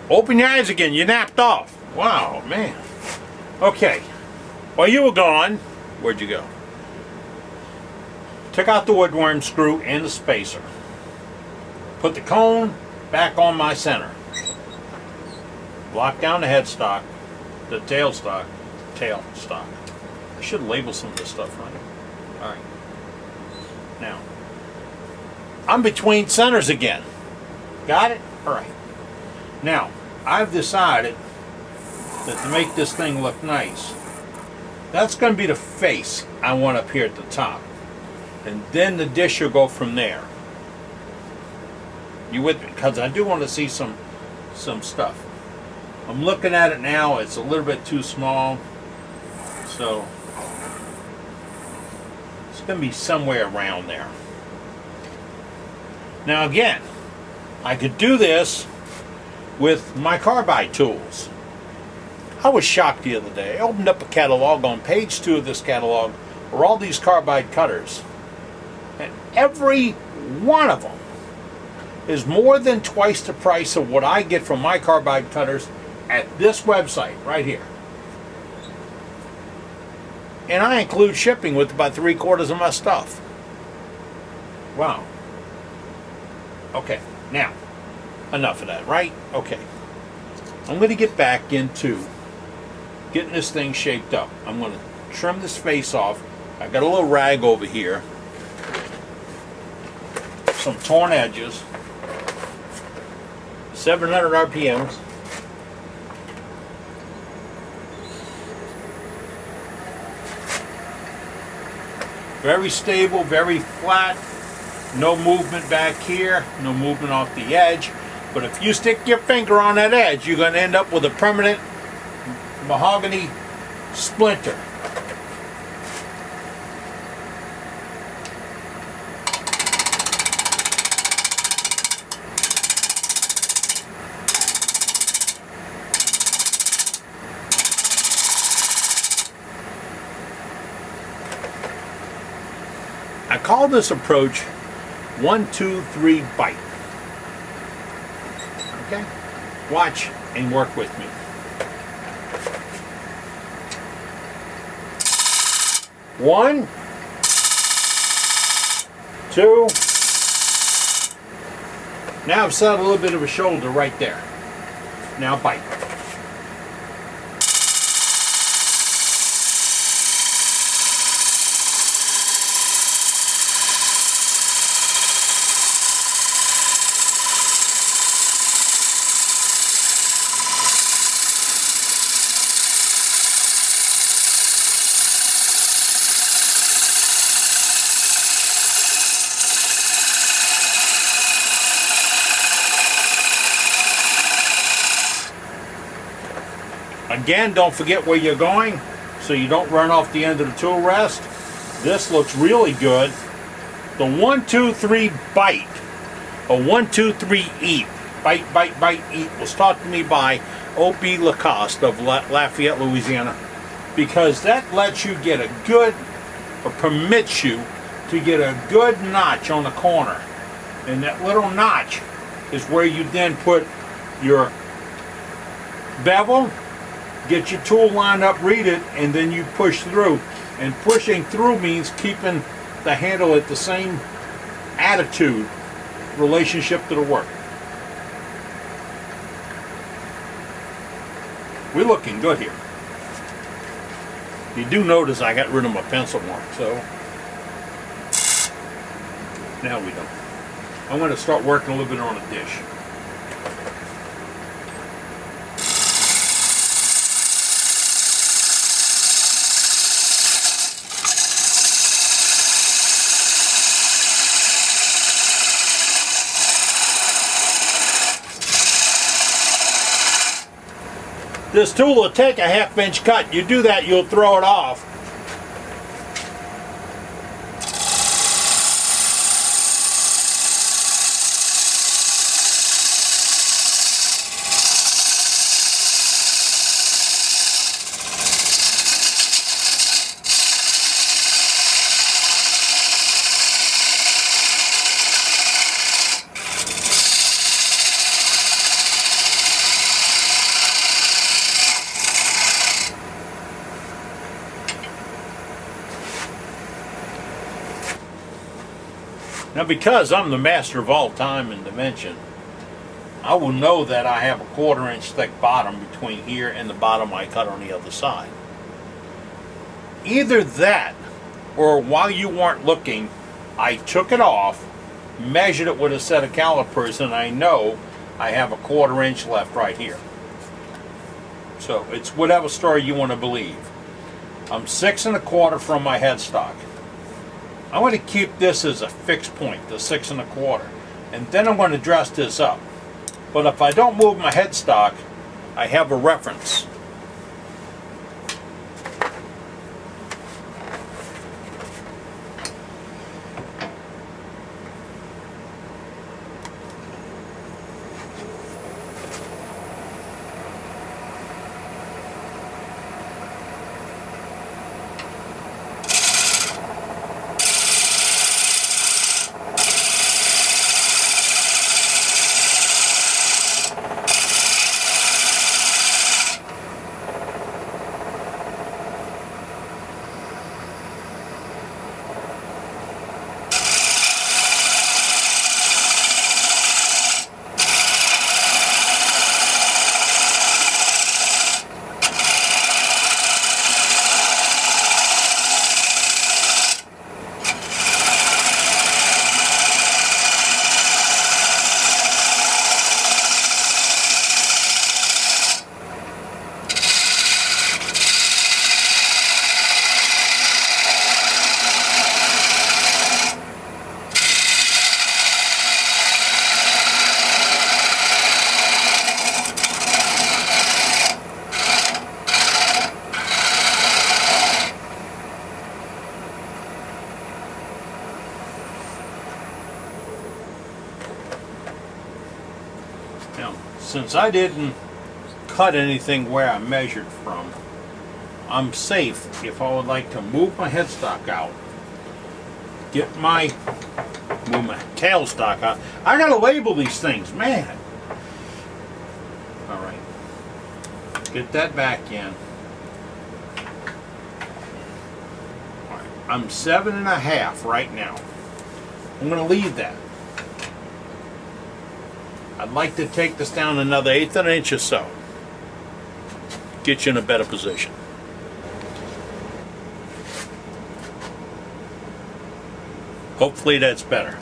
Open your eyes again. You napped off. Wow, man. Okay. While you were gone, where'd you go? Took out the woodworm screw and the spacer. Put the cone back on my center. Lock down the headstock, the tail stock. I should label some of this stuff, right? All right. Now, I'm between centers again. Got it? All right. Now, I've decided that to make this thing look nice, that's going to be the face I want up here at the top. And then the dish will go from there. You with me? Because I do want to see some stuff. I'm looking at it now. It's a little bit too small. So it's going to be somewhere around there. Now again, I could do this with my carbide tools. I was shocked the other day. I opened up a catalog. On page 2 of this catalog are all these carbide cutters. And every one of them is more than twice the price of what I get from my carbide cutters at this website right here. And I include shipping with about 3/4 of my stuff. Wow. Okay, now, enough of that, right? Okay. I'm going to get back into getting this thing shaped up. I'm going to trim this face off. I've got a little rag over here. Some torn edges. 700 RPMs. Very stable, very flat. No movement back here, no movement off the edge. But if you stick your finger on that edge, you're going to end up with a permanent mahogany splinter. I call this approach 1, 2, 3 bite. Okay? Watch and work with me. 1, 2. Now I've set a little bit of a shoulder right there. Now bite. Again, don't forget where you're going so you don't run off the end of the tool rest. This looks really good. The 1, 2, 3 bite, or 1, 2, 3 eat, bite, bite, bite, eat, was taught to me by O.B. Lacoste of Lafayette, Louisiana, because that lets you get a good, or permits you to get a good notch on the corner. And that little notch is where you then put your bevel, get your tool lined up, read it, and then you push through. And pushing through means keeping the handle at the same attitude, relationship to the work. We're looking good here. You do notice I got rid of my pencil mark, so now we don't. I'm going to start working a little bit on a dish. This tool will take a 1/2 inch cut. You do that, you'll throw it off. Now, because I'm the master of all time and dimension, I will know that I have a 1/4 inch thick bottom between here and the bottom I cut on the other side. Either that, or while you weren't looking, I took it off, measured it with a set of calipers, and I know I have a 1/4 inch left right here. So it's whatever story you want to believe. I'm 6 1/4 from my headstock. I'm going to keep this as a fixed point, the 6 1/4, and then I'm going to dress this up. But if I don't move my headstock, I have a reference. Now, since I didn't cut anything where I measured from, I'm safe if I would like to move my headstock out, move my tailstock out. I gotta label these things, man. All right, get that back in. All right, I'm 7 1/2 right now. I'm gonna leave that. I'd like to take this down another 1/8 of an inch or so. Get you in a better position. Hopefully that's better.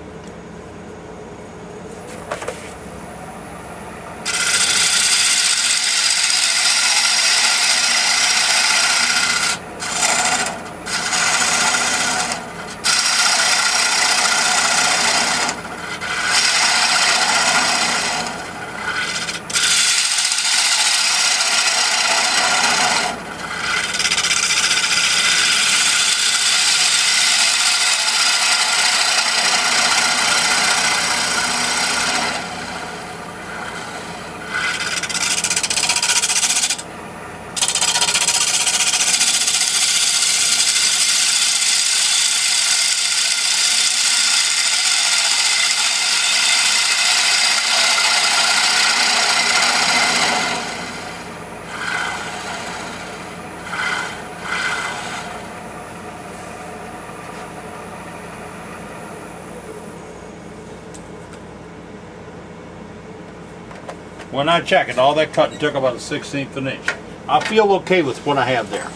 When I check it, all that cutting took about a 1/16 of an inch. I feel okay with what I have there.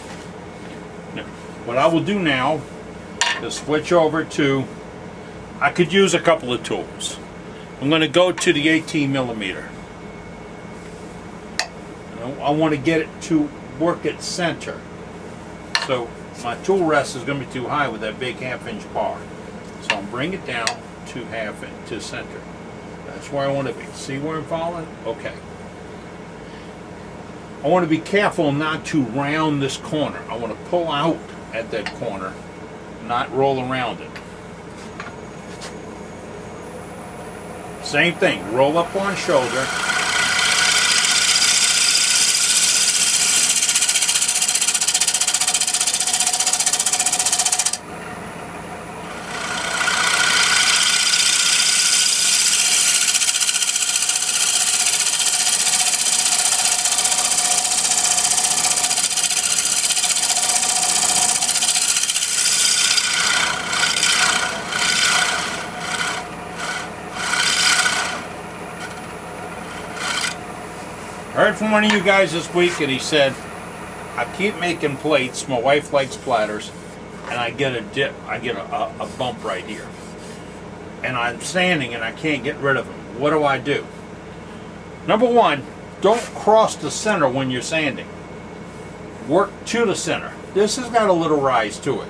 Now, what I will do now is switch over to, I could use a couple of tools. I'm going to go to the 18 millimeter. I want to get it to work at center. So my tool rest is going to be too high with that big 1/2 inch bar. So I'll bring it down to to center. That's where I want to be. See where I'm falling? Okay. I want to be careful not to round this corner. I want to pull out at that corner, not roll around it. Same thing. Roll up on shoulder. from one of you guys this week, and he said, I keep making plates. My wife likes platters, and I get a dip. I get a bump right here, and I'm sanding, and I can't get rid of them. What do I do? Number one, don't cross the center when you're sanding. Work to the center. This has got a little rise to it,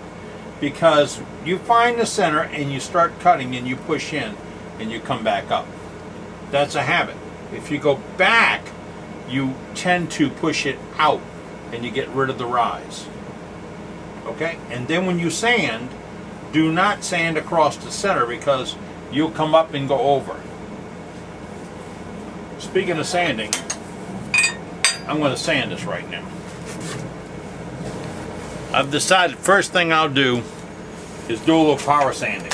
because you find the center and you start cutting and you push in and you come back up. That's a habit. If you go back, you tend to push it out and you get rid of the rise. Okay? And then when you sand, do not sand across the center, because you'll come up and go over. Speaking of sanding, I'm going to sand this right now. I've decided first thing I'll do is do a little power sanding.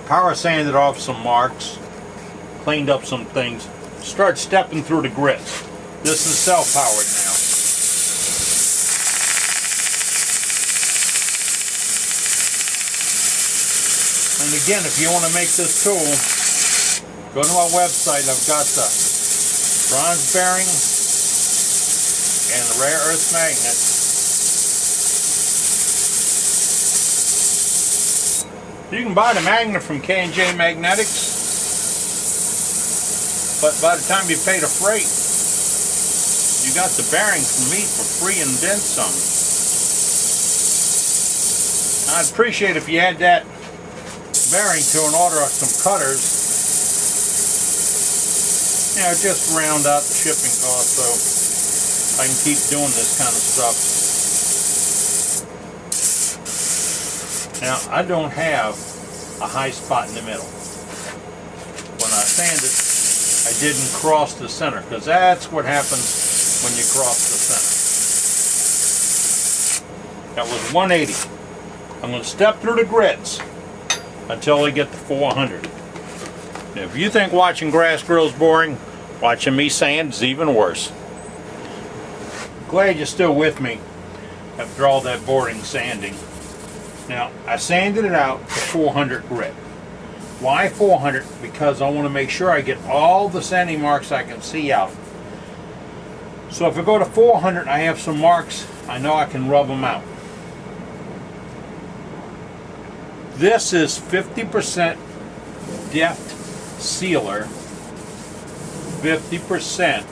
Power sanded off some marks, cleaned up some things, start stepping through the grits. This is self-powered now. And again, if you want to make this tool, go to my website. I've got the bronze bearing and the rare earth magnet. You can buy the magnet from K&J Magnetics, but by the time you pay the freight, you got the bearing from me for free and then some. I'd appreciate if you add that bearing to an order of some cutters. You know, just round out the shipping cost so I can keep doing this kind of stuff. Now, I don't have a high spot in the middle. When I sand it, I didn't cross the center, because that's what happens when you cross the center. That was 180. I'm going to step through the grits until I get to 400. Now, if you think watching grass grills boring, watching me sand is even worse. Glad you're still with me after all that boring sanding. Now, I sanded it out to 400 grit. Why 400? Because I want to make sure I get all the sanding marks I can see out. So if I go to 400, I have some marks, I know I can rub them out. This is 50% depth sealer, 50%,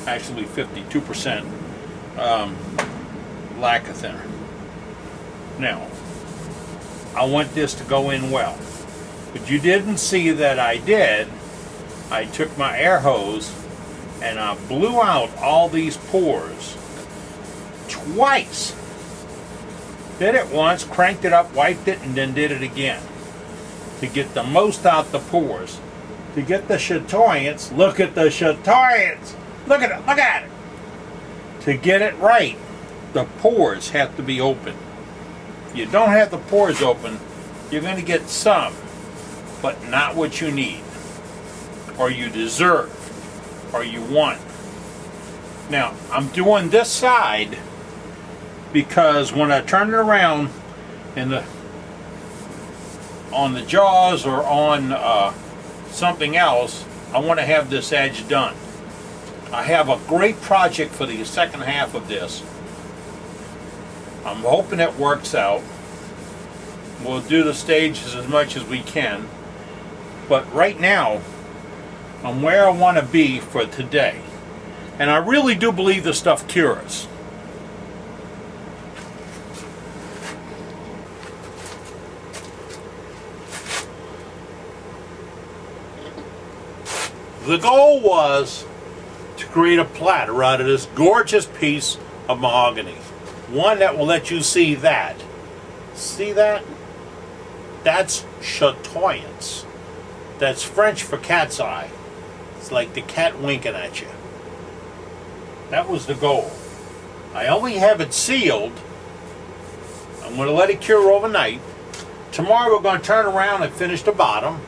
actually 52% lacquer thinner. Now, I want this to go in well, but you didn't see that I did. I took my air hose and I blew out all these pores twice. Did it once, cranked it up, wiped it, and then did it again to get the most out the pores. To get the chatoyance, look at the chatoyance, look at it, look at it. To get it right, the pores have to be open. If you don't have the pores open, you're going to get some, but not what you need, or you deserve, or you want. Now, I'm doing this side because when I turn it around on the jaws or on something else, I want to have this edge done. I have a great project for the second half of this. I'm hoping it works out. We'll do the stages as much as we can. But right now, I'm where I want to be for today. And I really do believe this stuff cures. The goal was to create a platter out of this gorgeous piece of mahogany. One that will let you see that. See that? That's chatoyance. That's French for cat's eye. It's like the cat winking at you. That was the goal. I only have it sealed. I'm going to let it cure overnight. Tomorrow we're going to turn around and finish the bottom,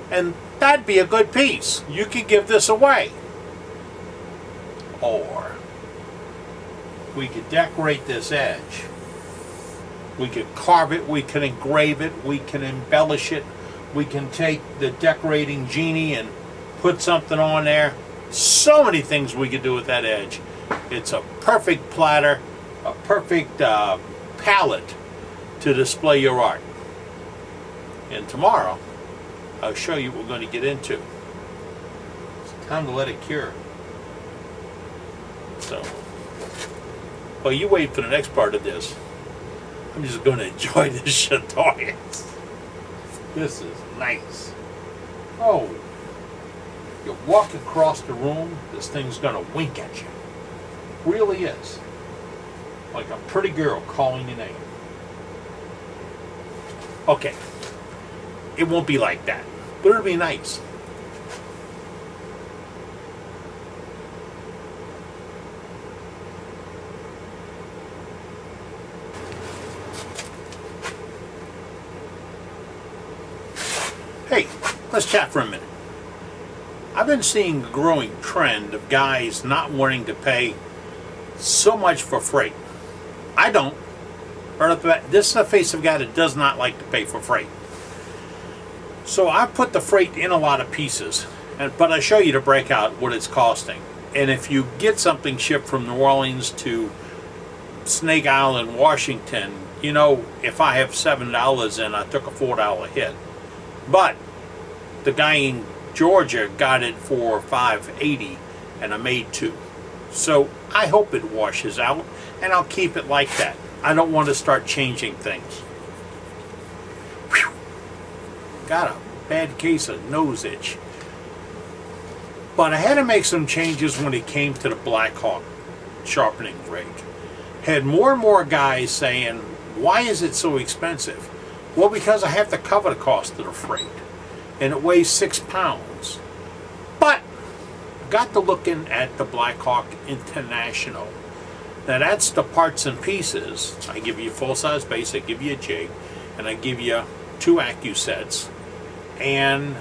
and that'd be a good piece. You could give this away. Or we could decorate this edge. We could carve it, we can engrave it, we can embellish it. We can take the decorating genie and put something on there. So many things we could do with that edge. It's a perfect platter, a perfect palette to display your art. And tomorrow, I'll show you what we're going to get into. It's time to let it cure. So, well, you wait for the next part of this. I'm just going to enjoy this shit. This is nice. Oh, you walk across the room, this thing's going to wink at you. Really is. Like a pretty girl calling your name. Okay. It won't be like that, but it'll be nice. Hey, let's chat for a minute. I've been seeing a growing trend of guys not wanting to pay so much for freight. I don't. This is the face of a guy that does not like to pay for freight. So I put the freight in a lot of pieces, but I show you to break out what it's costing. And if you get something shipped from New Orleans to Snake Island, Washington, you know, if I have $7 in, I took a $4 hit. But the guy in Georgia got it for $5.80 and I made $2. So I hope it washes out, and I'll keep it like that. I don't want to start changing things. Whew. Got a bad case of nose itch. But I had to make some changes when it came to the Blackhawk sharpening rake. Had more and more guys saying, why is it so expensive? Well, because I have to cover the cost of the freight. And it weighs 6 pounds. But I got to looking at the Blackhawk International. Now that's the parts and pieces. I give you a full-size base, I give you a jig, and I give you 2 AccuSets, and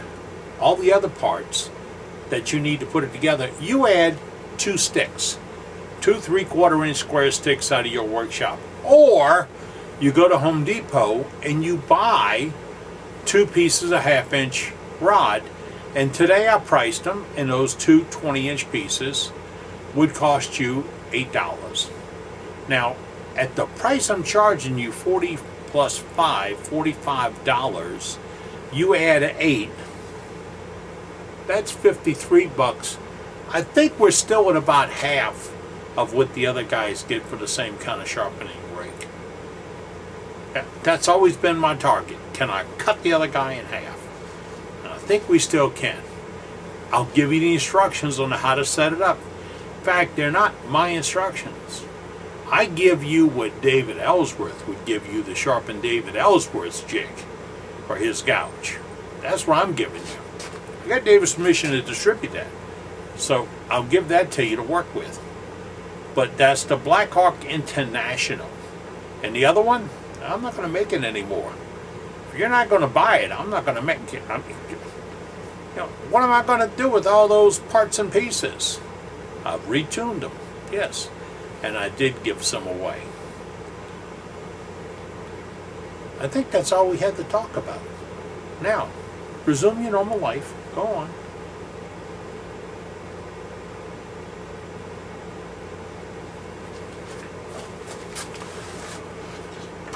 all the other parts that you need to put it together. You add 2 sticks, 2 3/4-inch square sticks out of your workshop. Or you go to Home Depot and you buy 2 pieces of 1/2-inch rod. And today I priced them, and those 2 20-inch pieces would cost you $8. Now, at the price I'm charging you, 40 plus 5, $45, you add 8. That's $53. I think we're still at about half of what the other guys get for the same kind of sharpening rake. That's always been my target. Can I cut the other guy in half? And I think we still can. I'll give you the instructions on how to set it up. In fact, they're not my instructions. I give you what David Ellsworth would give you, the sharpened David Ellsworth's jig or his gouge. That's what I'm giving you. I got David's permission to distribute that. So I'll give that to you to work with. But that's the Blackhawk International. And the other one, I'm not going to make it anymore. If you're not going to buy it, I'm not going to make it. You know, what am I going to do with all those parts and pieces? I've retuned them, yes. And I did give some away. I think that's all we had to talk about. Now, resume your normal life. Go on.